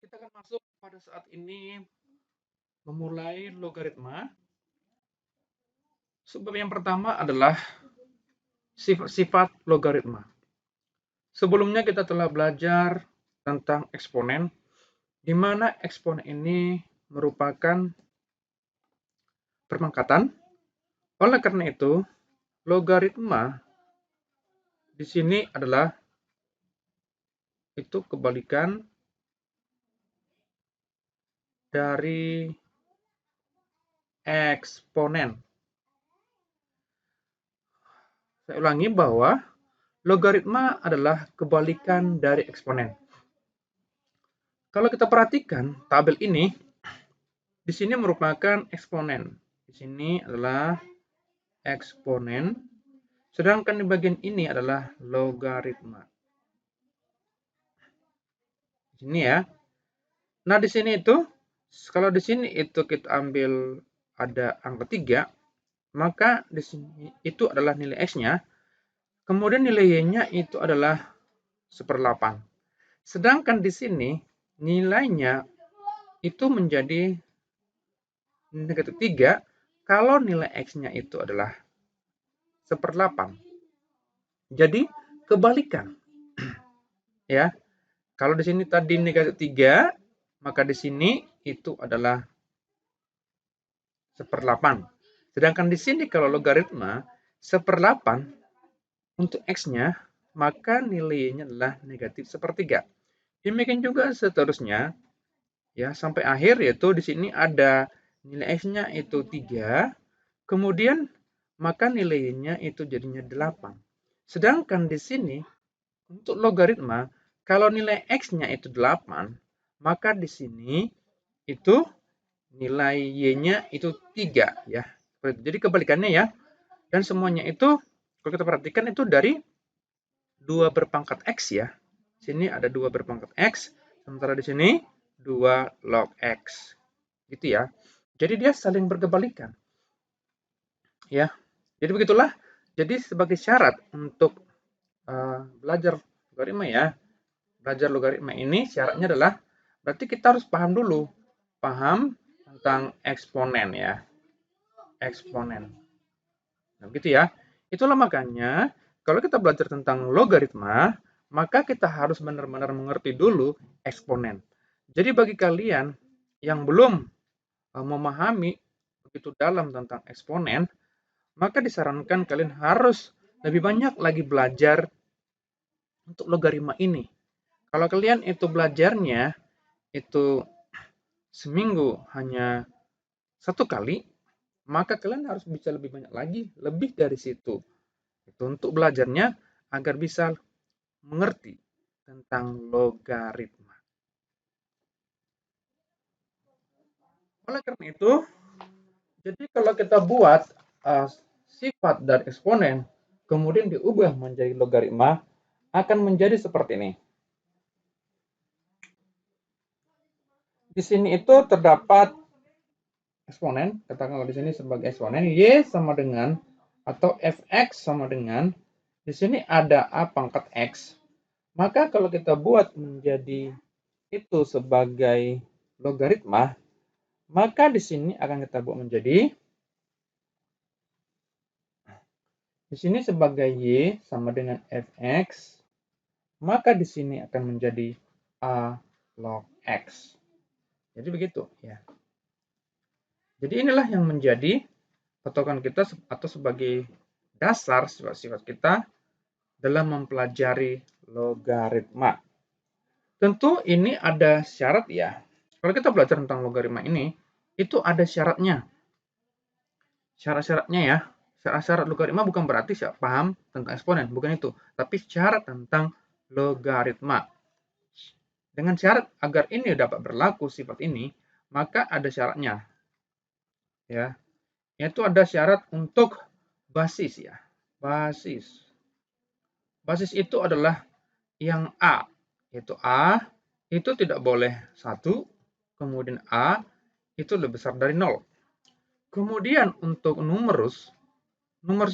Kita akan masuk pada saat ini memulai logaritma. Sebab yang pertama adalah sifat-sifat logaritma. Sebelumnya kita telah belajar tentang eksponen, di mana eksponen ini merupakan perpangkatan. Oleh karena itu, logaritma di sini adalah itu kebalikan dari eksponen. Saya ulangi bahwa logaritma adalah kebalikan dari eksponen. Kalau kita perhatikan tabel ini, di sini merupakan eksponen. Di sini adalah eksponen, sedangkan di bagian ini adalah logaritma. Di sini ya. Nah, di sini itu, kalau di sini itu kita ambil ada angka 3, maka di sini itu adalah nilai X-nya, kemudian nilai Y-nya itu adalah 1/8. Sedangkan di sini nilainya itu menjadi negatif 3 kalau nilai X-nya itu adalah 1/8. Jadi kebalikan. Ya. Kalau di sini tadi negatif 3, maka di sini itu adalah 1/8. Sedangkan di sini kalau logaritma 1/8 untuk X-nya, maka nilainya adalah negatif 1/3. Demikian juga seterusnya, ya, sampai akhir, yaitu di sini ada nilai X-nya itu 3, kemudian maka nilainya itu jadinya 8. Sedangkan di sini untuk logaritma, kalau nilai X-nya itu 8, maka di sini itu nilai Y-nya itu 3 ya. Jadi kebalikannya ya. Dan semuanya itu kalau kita perhatikan itu dari 2 berpangkat X ya. Sini ada 2 berpangkat X, sementara di sini 2 log X. Gitu ya. Jadi dia saling berkebalikan. Ya. Jadi begitulah. Jadi sebagai syarat untuk belajar logaritma ya. Belajar logaritma ini syaratnya adalah berarti kita harus paham dulu. Paham tentang eksponen ya. Eksponen. Nah, begitu ya. Itulah makanya kalau kita belajar tentang logaritma, maka kita harus benar-benar mengerti dulu eksponen. Jadi bagi kalian yang belum memahami begitu dalam tentang eksponen, maka disarankan kalian harus lebih banyak lagi belajar untuk logaritma ini. Kalau kalian itu belajarnya itu seminggu hanya 1 kali, maka kalian harus bisa lebih banyak lagi, lebih dari situ. Itu untuk belajarnya agar bisa mengerti tentang logaritma. Oleh karena itu, jadi kalau kita buat sifat dari eksponen, kemudian diubah menjadi logaritma, akan menjadi seperti ini. Di sini itu terdapat eksponen, katakanlah di sini sebagai eksponen, Y sama dengan, atau Fx sama dengan, di sini ada A pangkat X. Maka kalau kita buat menjadi itu sebagai logaritma, maka di sini akan kita buat menjadi, di sini sebagai Y sama dengan Fx, maka di sini akan menjadi A log X. Jadi begitu ya. Jadi inilah yang menjadi patokan kita atau sebagai dasar sifat-sifat kita dalam mempelajari logaritma. Tentu ini ada syarat ya. Kalau kita belajar tentang logaritma ini, itu ada syaratnya. Syarat-syaratnya ya. Syarat-syarat logaritma bukan berarti paham tentang eksponen, bukan itu. Tapi syarat tentang logaritma. Dengan syarat agar ini dapat berlaku sifat ini, maka ada syaratnya. Ya. Yaitu ada syarat untuk basis ya. Basis. Basis itu adalah yang A, yaitu A itu tidak boleh 1, kemudian A itu lebih besar dari 0. Kemudian untuk numerus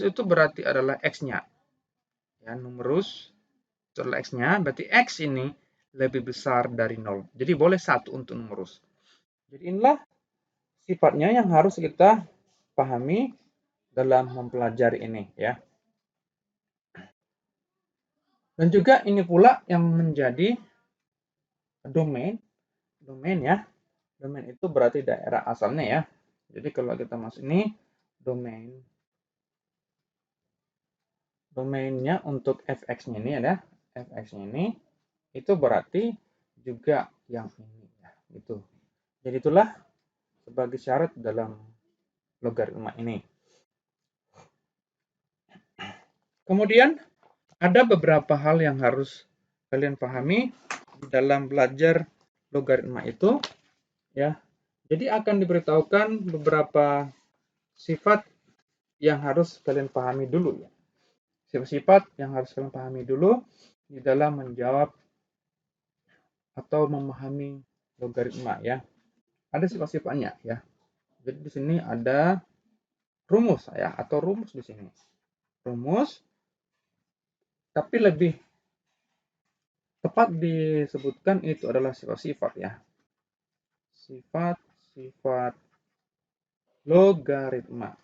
itu berarti adalah X-nya. Ya, numerus itu adalah X-nya, berarti X ini lebih besar dari 0. Jadi boleh 1 untuk numerus. Jadi inilah sifatnya yang harus kita pahami dalam mempelajari ini ya. Dan juga ini pula yang menjadi domain. Domain ya. Domain itu berarti daerah asalnya ya. Jadi kalau kita masuk ini domain. Domainnya untuk fx-nya ini ada fx-nya ini itu berarti juga yang ini ya, gitu. Jadi itulah sebagai syarat dalam logaritma ini. Kemudian ada beberapa hal yang harus kalian pahami di dalam belajar logaritma itu ya. Jadi akan diberitahukan beberapa sifat yang harus kalian pahami dulu ya. Sifat-sifat yang harus kalian pahami dulu di dalam menjawab atau memahami logaritma ya. Ada sifat-sifatnya ya. Jadi di sini ada rumus ya atau rumus di sini. Rumus tapi lebih tepat disebutkan itu adalah sifat-sifat ya. Sifat-sifat logaritma.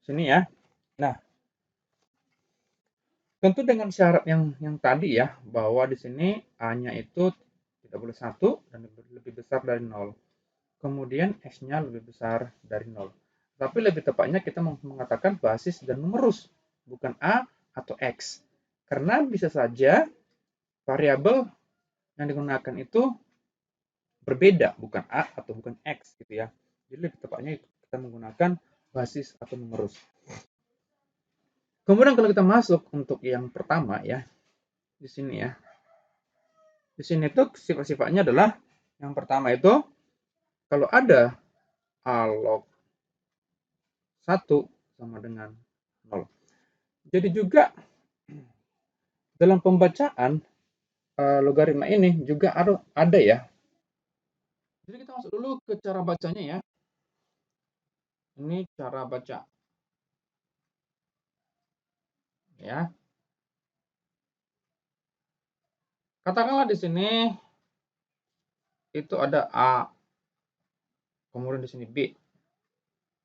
Sini ya. Nah, tentu dengan syarat yang tadi ya, bahwa di sini A-nya itu tidak boleh 1 dan lebih besar dari 0. Kemudian X-nya lebih besar dari 0. Tapi lebih tepatnya kita mengatakan basis dan numerus, bukan A atau X. Karena bisa saja variabel yang digunakan itu berbeda, bukan A atau bukan X gitu ya. Jadi lebih tepatnya kita menggunakan basis atau numerus. Kemudian kalau kita masuk untuk yang pertama ya, di sini ya. Di sini tuh sifat-sifatnya adalah yang pertama itu kalau ada A log 1 sama dengan 0. Jadi juga dalam pembacaan logaritma ini juga ada ya. Jadi kita masuk dulu ke cara bacanya ya. Ini cara baca. Ya. Katakanlah di sini itu ada A, kemudian di sini B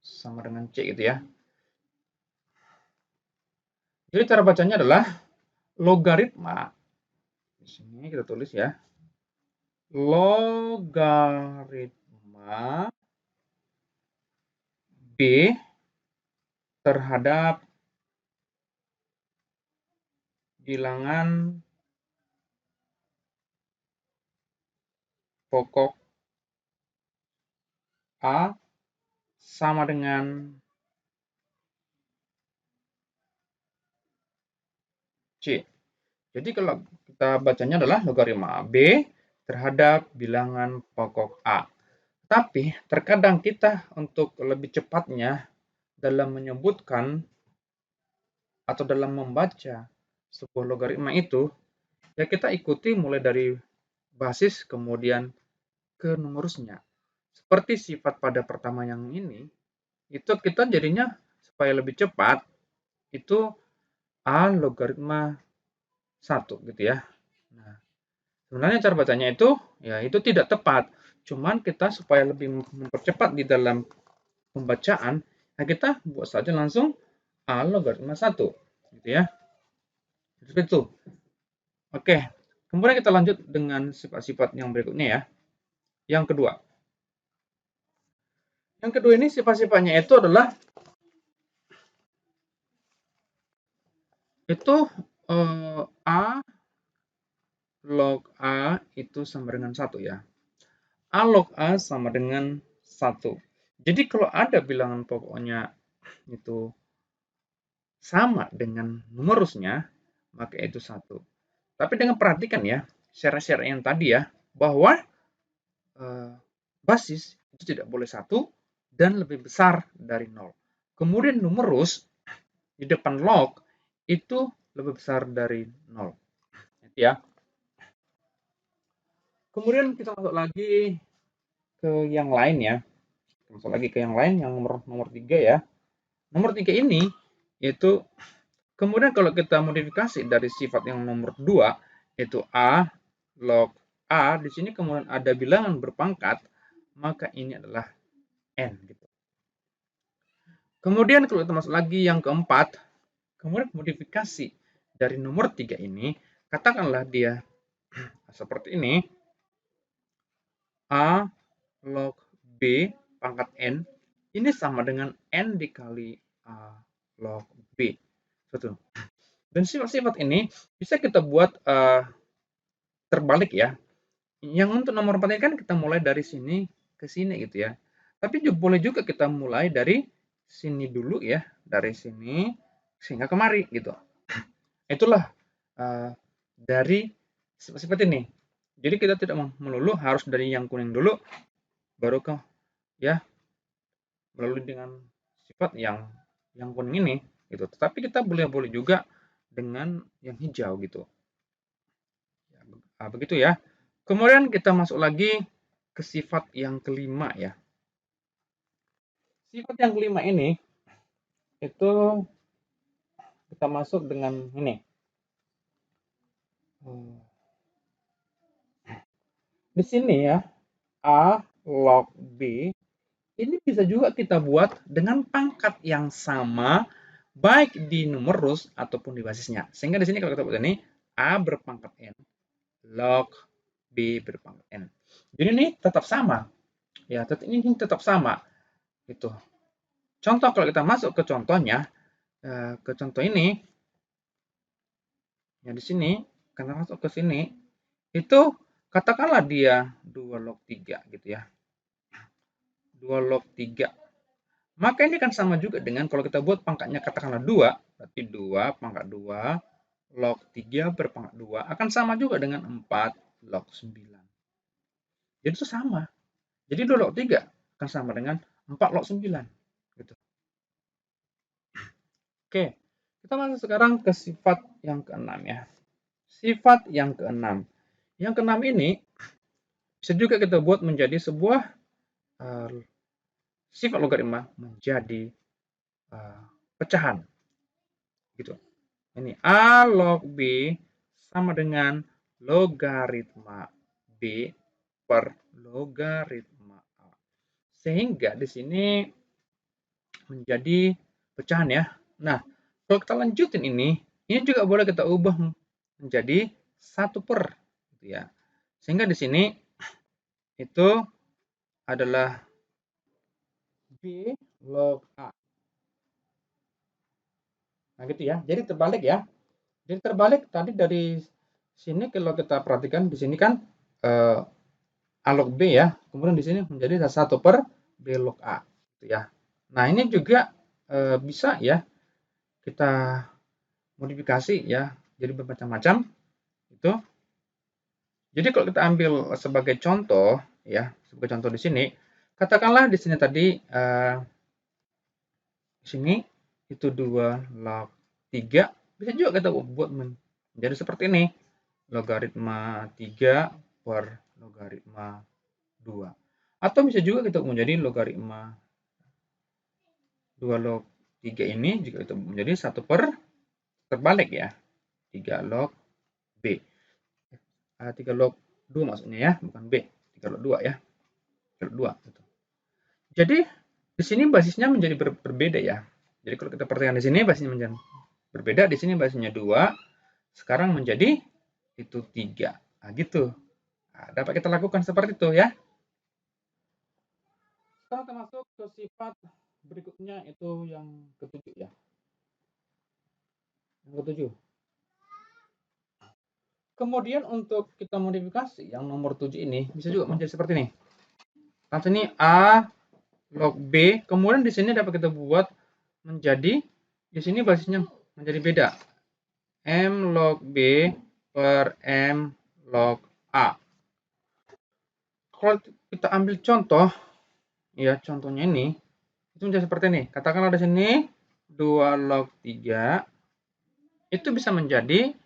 sama dengan C gitu ya. Jadi cara bacanya adalah logaritma. Di sini kita tulis ya. Logaritma B terhadap bilangan pokok A sama dengan C. Jadi kalau kita bacanya adalah logaritma B terhadap bilangan pokok A. Tapi terkadang kita untuk lebih cepatnya dalam menyebutkan atau dalam membaca sebuah logaritma itu, ya kita ikuti mulai dari basis kemudian ke numerusnya. Seperti sifat pada pertama yang ini, itu kita jadinya supaya lebih cepat, itu A logaritma 1 gitu ya. Nah, sebenarnya cara bacanya itu ya itu tidak tepat. Cuman kita supaya lebih mempercepat di dalam pembacaan, nah kita buat saja langsung A logaritma 1 gitu ya. Seperti itu. Oke. Kemudian kita lanjut dengan sifat-sifat yang berikutnya ya. Yang kedua. Yang kedua ini sifat-sifatnya itu adalah itu A log A itu sama dengan 1 ya. A log A sama dengan 1. Jadi kalau ada bilangan pokoknya itu sama dengan numerusnya, maka itu 1. Tapi dengan perhatikan ya, syarat-syarat yang tadi ya, bahwa basis itu tidak boleh 1 dan lebih besar dari 0. Kemudian numerus di depan log itu lebih besar dari 0. Ya. Kemudian kita masuk lagi ke yang lain ya. Masuk lagi ke yang lain, yang nomor 3 ya. Nomor 3 ini yaitu Kemudian kalau kita modifikasi dari sifat yang nomor 2, yaitu A log A, di sini kemudian ada bilangan berpangkat, maka ini adalah N. Gitu. Kemudian kalau kita masuk lagi yang keempat, kemudian modifikasi dari nomor 3 ini, katakanlah dia seperti ini, A log B pangkat N, ini sama dengan N dikali A log B. Betul. Dan sifat-sifat ini bisa kita buat terbalik ya. Yang untuk nomor 4 ini kan kita mulai dari sini ke sini gitu ya. Tapi juga boleh juga kita mulai dari sini dulu ya, dari sini sehingga kemari gitu. Itulah dari sifat ini. Jadi kita tidak melulu harus dari yang kuning dulu baru ke ya melalui dengan sifat yang kuning ini gitu. Tetapi kita boleh juga dengan yang hijau gitu. Nah, begitu ya. Kemudian kita masuk lagi ke sifat yang kelima ya. Sifat yang kelima ini itu kita masuk dengan ini. Di sini ya, A log B ini bisa juga kita buat dengan pangkat yang sama baik di nomor rules ataupun di basisnya. Sehingga di sini kalau kita buat ini A berpangkat N log B berpangkat N. Jadi ini tetap sama. Ya, ini tetap sama. Gitu. Contoh kalau kita masuk ke contohnya, ke contoh ini, ya di sini, karena masuk ke sini, itu katakanlah dia 2 log 3 gitu ya. 2 log 3. Maka ini kan sama juga dengan kalau kita buat pangkatnya katakanlah 2, berarti 2 pangkat 2 log 3 berpangkat 2 akan sama juga dengan 4 log 9. Jadi itu sama. Jadi 2 log 3 akan sama dengan 4 log 9. Gitu. Oke, kita masuk sekarang ke sifat yang keenam ya. Sifat yang keenam. Yang keenam ini bisa juga kita buat menjadi sebuah sifat logaritma menjadi pecahan. Gitu. Ini A log B sama dengan logaritma B per logaritma A. Sehingga di sini menjadi pecahan ya. Nah, kalau kita lanjutin ini juga boleh kita ubah menjadi 1 per. Gitu ya. Sehingga di sini itu adalah B log A. Nah, gitu ya. Jadi terbalik ya. Jadi terbalik tadi dari sini kalau kita perhatikan di sini kan A log B ya. Kemudian di sini menjadi 1 per B log A. Gitu ya. Nah, ini juga bisa ya kita modifikasi ya. Jadi bermacam-macam. Itu. Jadi kalau kita ambil sebagai contoh ya, sebagai contoh di sini, katakanlah di sini tadi di sini itu 2 log 3, bisa juga kita buat menjadi seperti ini. Logaritma 3 per logaritma 2. Atau bisa juga kita menjadi logaritma 2 log 3 ini juga itu menjadi 1 per terbalik ya. 3 log B. 3 log 2 maksudnya ya, bukan B. 3 log 2 ya. 3 log 2 gitu. Jadi di sini basisnya menjadi berbeda ya. Jadi kalau kita perhatikan di sini basisnya menjadi berbeda, di sini basisnya 2, sekarang menjadi itu 3. Nah, gitu. Nah, dapat kita lakukan seperti itu ya. Sekarang kita masuk ke sifat berikutnya itu yang ketujuh ya. Yang ketujuh. Kemudian untuk kita modifikasi yang nomor 7 ini bisa juga menjadi seperti ini. Nah, ini A log B, kemudian di sini dapat kita buat menjadi di sini basisnya menjadi beda. M log B per M log A. Kalau kita ambil contoh, ya contohnya ini, itu menjadi seperti ini. Katakanlah di sini 2 log 3, itu bisa menjadi,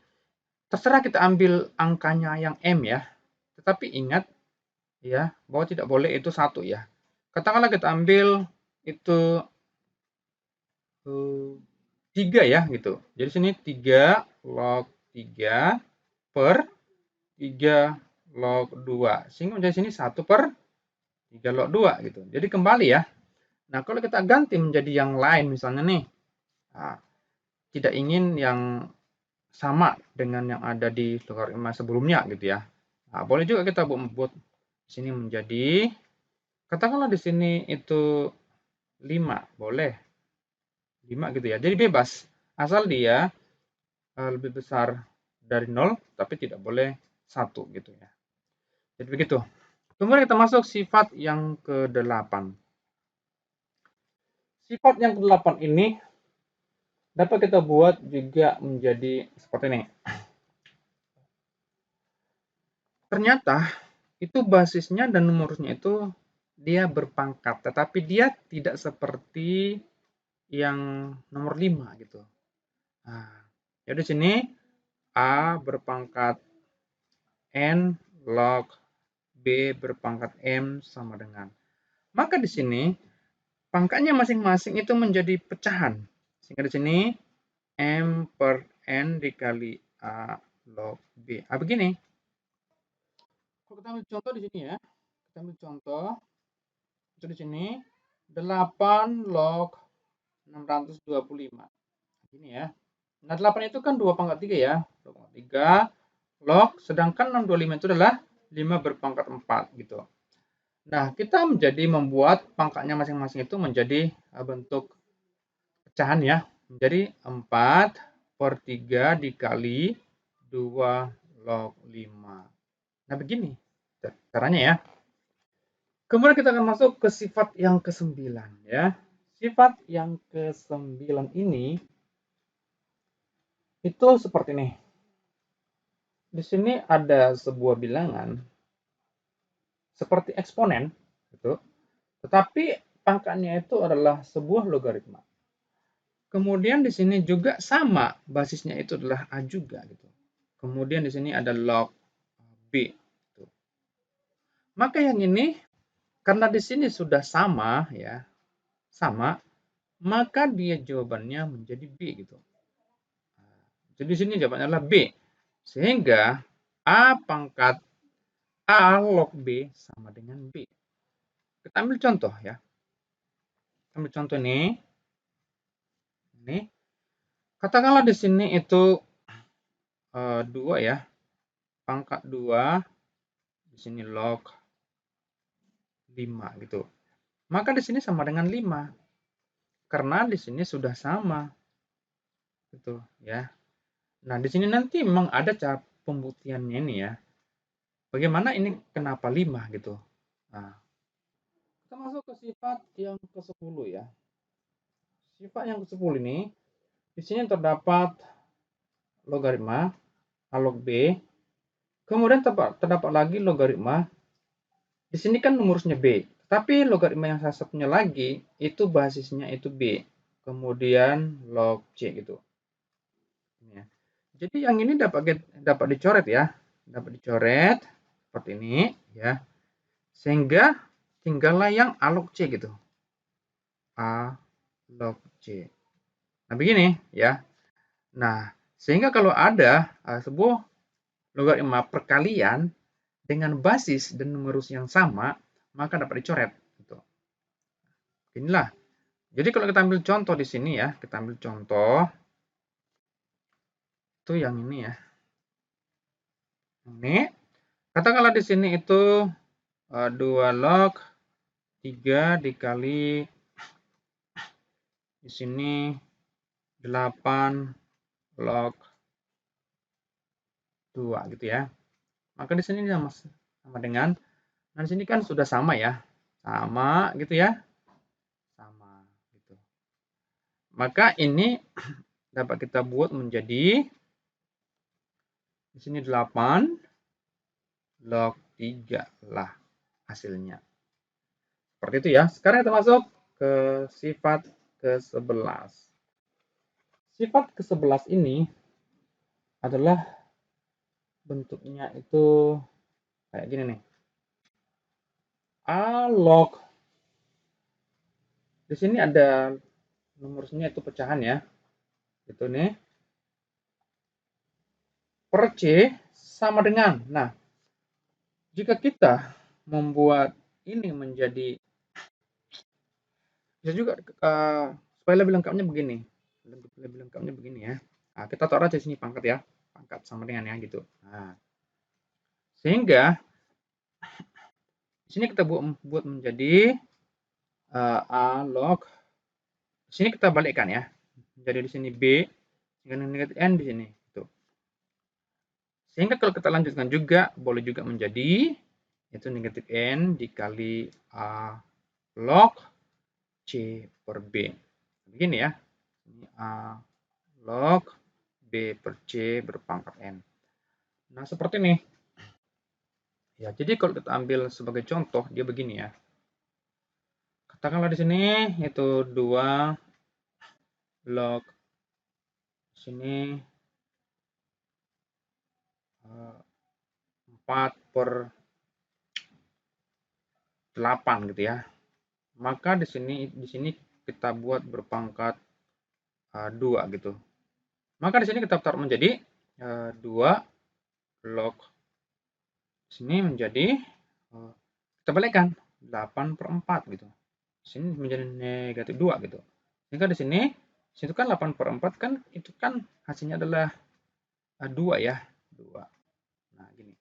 terserah kita ambil angkanya yang M ya. Tetapi ingat ya, bahwa tidak boleh itu 1 ya. Katakanlah kita ambil itu 3 ya gitu. Jadi sini 3 log 3 per 3 log 2. Sehingga menjadi sini 1 per 3 log 2 gitu. Jadi kembali ya. Nah, kalau kita ganti menjadi yang lain misalnya nih. Nah, tidak ingin yang sama dengan yang ada di logaritma sebelumnya gitu ya. Nah, boleh juga kita buat sini menjadi, katakanlah di sini itu 5, boleh 5 gitu ya. Jadi bebas, asal dia lebih besar dari 0, tapi tidak boleh 1 gitu ya. Jadi begitu. Kemudian kita masuk sifat yang ke-8. Sifat yang ke-8 ini dapat kita buat juga menjadi seperti ini. Ternyata itu basisnya dan numerusnya itu dia berpangkat, tetapi dia tidak seperti yang nomor 5 gitu. Nah, jadi sini A berpangkat N log B berpangkat M sama dengan. Maka di sini pangkatnya masing-masing itu menjadi pecahan. Sehingga di sini M per N dikali A log B. Ah, begini. Kalau kita ambil contoh di sini ya. Kita ambil contoh. Itu di sini 8 log 625. Ini ya. Nah, 8 itu kan 2 pangkat 3 ya. 2 pangkat 3 log, sedangkan 625 itu adalah 5 berpangkat 4 gitu. Nah, kita membuat pangkatnya masing-masing itu menjadi bentuk pecahan ya. Menjadi 4 per 3 dikali 2 log 5. Nah, begini caranya ya. Kemudian kita akan masuk ke sifat yang ke-9 ya. Sifat yang ke-9 ini itu seperti ini. Di sini ada sebuah bilangan seperti eksponen gitu. Tetapi pangkatnya itu adalah sebuah logaritma. Kemudian di sini juga sama, basisnya itu adalah A juga gitu. Kemudian di sini ada log B. Gitu. Maka yang ini karena di sini sudah sama ya, sama, maka dia jawabannya menjadi B gitu. Jadi di sini jawabannya adalah B. Sehingga A pangkat A log B sama dengan B. Kita ambil contoh ya. Ambil contoh nih. Ini. Katakanlah di sini itu 2 ya. Pangkat 2 di sini log 5 gitu. Maka di sini sama dengan 5. Karena di sini sudah sama. Gitu ya. Nah, di sini nanti memang ada cara pembuktiannya ini ya. Bagaimana ini kenapa 5 gitu. Nah, kita masuk ke sifat yang ke-10 ya. Sifat yang ke-10 ini di sini terdapat logaritma A log B. Kemudian terdapat lagi logaritma. Di sini kan numerusnya B. Tapi logaritma yang saya satunya lagi itu basisnya itu B. Kemudian log C gitu. Ya. Jadi yang ini dapat dicoret ya. Dapat dicoret seperti ini ya. Sehingga tinggallah yang A log C gitu. A log C. Nah, begini ya. Nah, sehingga kalau ada sebuah logaritma perkalian dengan basis dan numerus yang sama, maka dapat dicoret. Gitu. Inilah. Jadi kalau kita ambil contoh di sini ya, kita ambil contoh itu yang ini ya. Ini katakanlah di sini itu 2 log 3 dikali di sini 8 log 2 gitu ya. Maka di sini sama dengan, nah di sini kan sudah sama ya. Sama gitu ya. Sama gitu. Maka ini dapat kita buat menjadi di sini 8 log 3 lah hasilnya. Seperti itu ya. Sekarang kita masuk ke sifat ke-11. Sifat ke-11 ini adalah bentuknya itu kayak gini nih. A log. Di sini ada numerusnya itu pecahan ya. Itu nih. Per C sama dengan. Nah, jika kita membuat ini menjadi, bisa juga supaya lebih lengkapnya begini. Lebih lengkapnya begini ya. Nah, kita taruh aja sini pangkat ya. Pangkat sama dengan ya gitu. Nah, sehingga di sini kita buat menjadi A log. Di sini kita balikkan ya. Jadi di sini B dengan negatif N di sini. Gitu. Sehingga kalau kita lanjutkan juga, boleh juga menjadi itu negatif N dikali A log C per B. Begini ya. Ini A log B per C berpangkat N. Nah, seperti ini. Ya, jadi kalau kita ambil sebagai contoh, dia begini ya. Katakanlah di sini itu 2 log sini 4 per 8 gitu ya. Maka di sini kita buat berpangkat 2 gitu. Maka di sini kita taruh menjadi 2 log sini menjadi kita balikkan 8 per 4 gitu. Sini menjadi negatif 2 gitu. Sehingga di sini situ kan 8 per 4 kan itu kan hasilnya adalah 2 ya. 2. Nah, gini.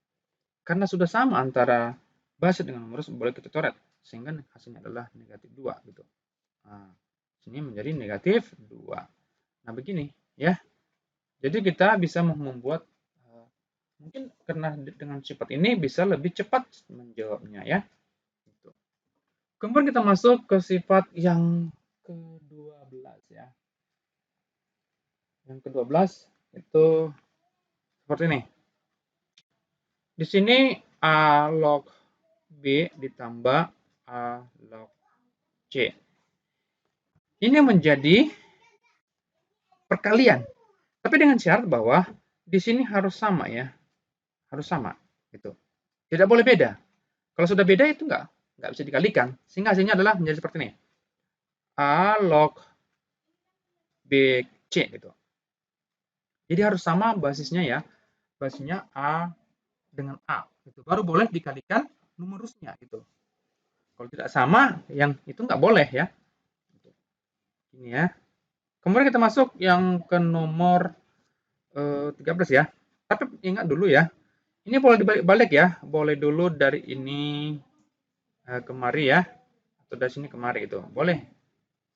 Karena sudah sama antara basis dengan numerus, boleh kita coret. Sehingga hasilnya adalah negatif 2 gitu. Nah, sini menjadi negatif 2. Nah, begini ya. Jadi kita bisa membuat mungkin karena dengan sifat ini bisa lebih cepat menjawabnya ya. Gitu. Kemudian kita masuk ke sifat yang ke-12 ya. Yang ke-12 itu seperti ini. Di sini A log B ditambah A log C. Ini menjadi perkalian. Tapi dengan syarat bahwa di sini harus sama ya. Harus sama gitu. Tidak boleh beda. Kalau sudah beda itu nggak bisa dikalikan. Sehingga hasilnya adalah menjadi seperti ini. A log B C gitu. Jadi harus sama basisnya ya. Basisnya A dengan A gitu. Baru boleh dikalikan numerusnya gitu. Kalau tidak sama, yang itu nggak boleh ya. Ini ya. Kemudian kita masuk yang ke nomor 13 ya. Tapi ingat dulu ya, ini boleh dibalik-balik ya. Boleh dulu dari ini kemari ya, atau dari sini kemari itu. Boleh.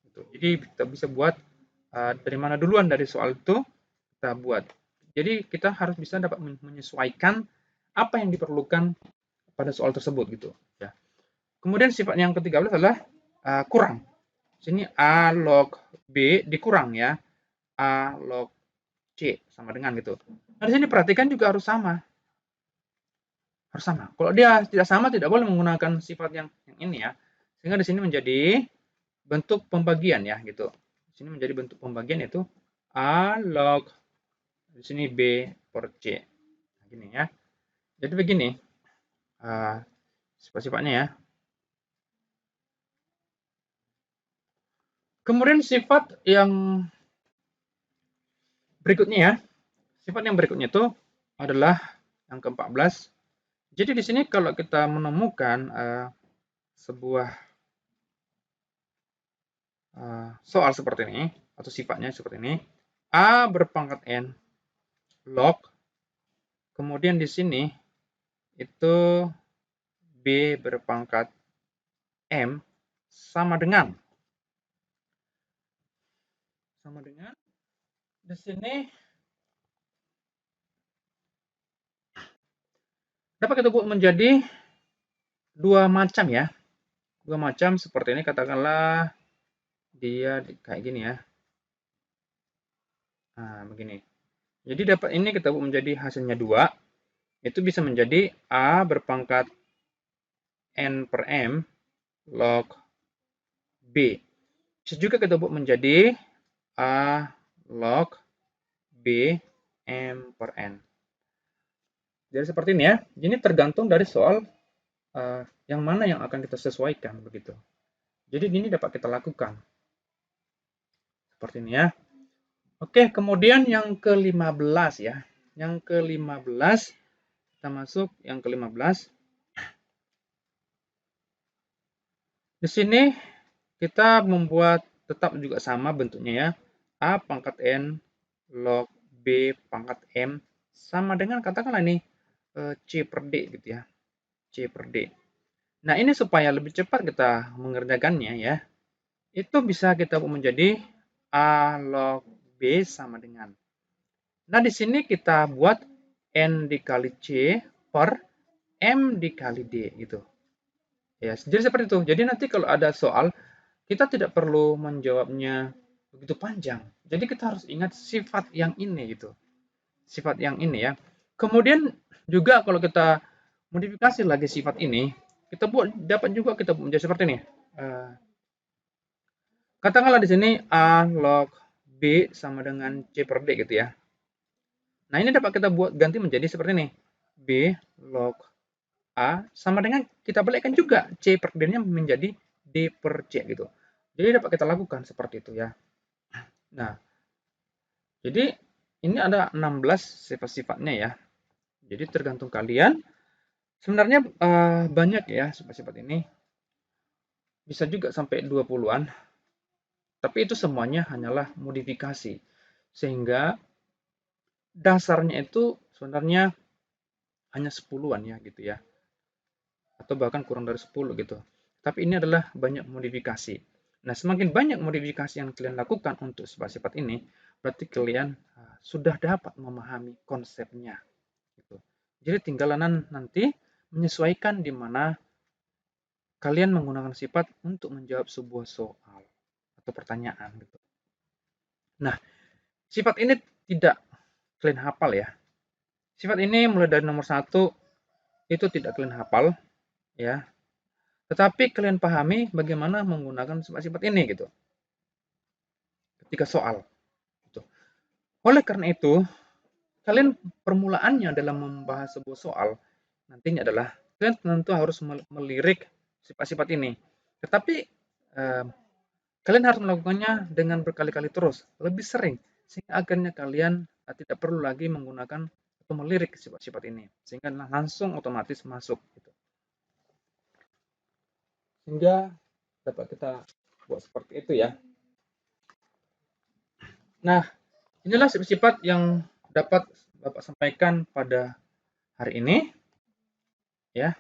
Gitu. Jadi kita bisa buat dari mana duluan dari soal itu kita buat. Jadi kita harus bisa dapat menyesuaikan apa yang diperlukan pada soal tersebut gitu. Ya. Kemudian sifat yang ke-13 adalah kurang. Sini A log B dikurang ya. A log C sama dengan gitu. Nah, di sini perhatikan juga harus sama. Harus sama. Kalau dia tidak sama, tidak boleh menggunakan sifat yang ini ya. Sehingga di sini menjadi bentuk pembagian ya gitu. Di sini menjadi bentuk pembagian yaitu A log di sini B per C. Nah, gini ya. Jadi begini sifat-sifatnya ya. Kemudian sifat yang berikutnya ya. Sifat yang berikutnya itu adalah yang ke-14. Jadi di sini kalau kita menemukan sebuah soal seperti ini atau sifatnya seperti ini, A berpangkat N log, kemudian di sini itu B berpangkat M sama dengan di sini dapat kita buat menjadi dua macam ya. Dua macam seperti ini, katakanlah dia kayak gini ya. Nah, begini. Jadi dapat ini kita buat menjadi hasilnya 2. Itu bisa menjadi A berpangkat N per M log B. Bisa juga kita buat menjadi A log B M per N. Jadi seperti ini ya. Ini tergantung dari soal yang mana yang akan kita sesuaikan begitu. Jadi ini dapat kita lakukan. Seperti ini ya. Oke, kemudian yang ke-15 ya. Yang ke-15, kita masuk yang ke-15. Di sini kita membuat tetap juga sama bentuknya ya. A pangkat N log B pangkat M sama dengan katakanlah ini C per D gitu ya. C per D. Nah, ini supaya lebih cepat kita mengerjakannya ya. Itu bisa kita buat menjadi A log B sama dengan. Nah, di sini kita buat N dikali C per M dikali D gitu. Ya, jadi seperti itu. Jadi nanti kalau ada soal, kita tidak perlu menjawabnya begitu panjang. Jadi kita harus ingat sifat yang ini gitu. Sifat yang ini ya. Kemudian juga kalau kita modifikasi lagi sifat ini, kita buat dapat juga kita menjadi seperti ini. Eh, Katakanlah di sini A log B sama dengan C per D gitu ya. Nah, ini dapat kita buat ganti menjadi seperti ini. B log A sama dengan kita balikkan juga C per D-nya menjadi D per C gitu. Jadi dapat kita lakukan seperti itu ya. Nah, jadi ini ada 16 sifat-sifatnya ya. Jadi tergantung kalian. Sebenarnya banyak ya sifat-sifat ini. Bisa juga sampai 20-an. Tapi itu semuanya hanyalah modifikasi. Sehingga dasarnya itu sebenarnya hanya 10-an ya gitu ya. Atau bahkan kurang dari 10 gitu. Tapi ini adalah banyak modifikasi. Nah, semakin banyak modifikasi yang kalian lakukan untuk sifat-sifat ini, berarti kalian sudah dapat memahami konsepnya. Gitu. Jadi tinggalan nanti menyesuaikan di mana kalian menggunakan sifat untuk menjawab sebuah soal atau pertanyaan. Gitu. Nah, sifat ini tidak kalian hafal ya. Sifat ini mulai dari nomor 1 itu tidak kalian hafal ya. Tetapi kalian pahami bagaimana menggunakan sifat-sifat ini gitu. Ketika soal. Gitu. Oleh karena itu, kalian permulaannya dalam membahas sebuah soal nantinya adalah kalian tentu harus melirik sifat-sifat ini. Tetapi eh, kalian harus melakukannya dengan berkali-kali terus, lebih sering, sehingga akhirnya kalian tidak perlu lagi menggunakan atau melirik sifat-sifat ini, sehingga langsung otomatis masuk. Gitu. Sehingga dapat kita buat seperti itu ya. Nah, inilah sifat-sifat yang dapat Bapak sampaikan pada hari ini. Ya,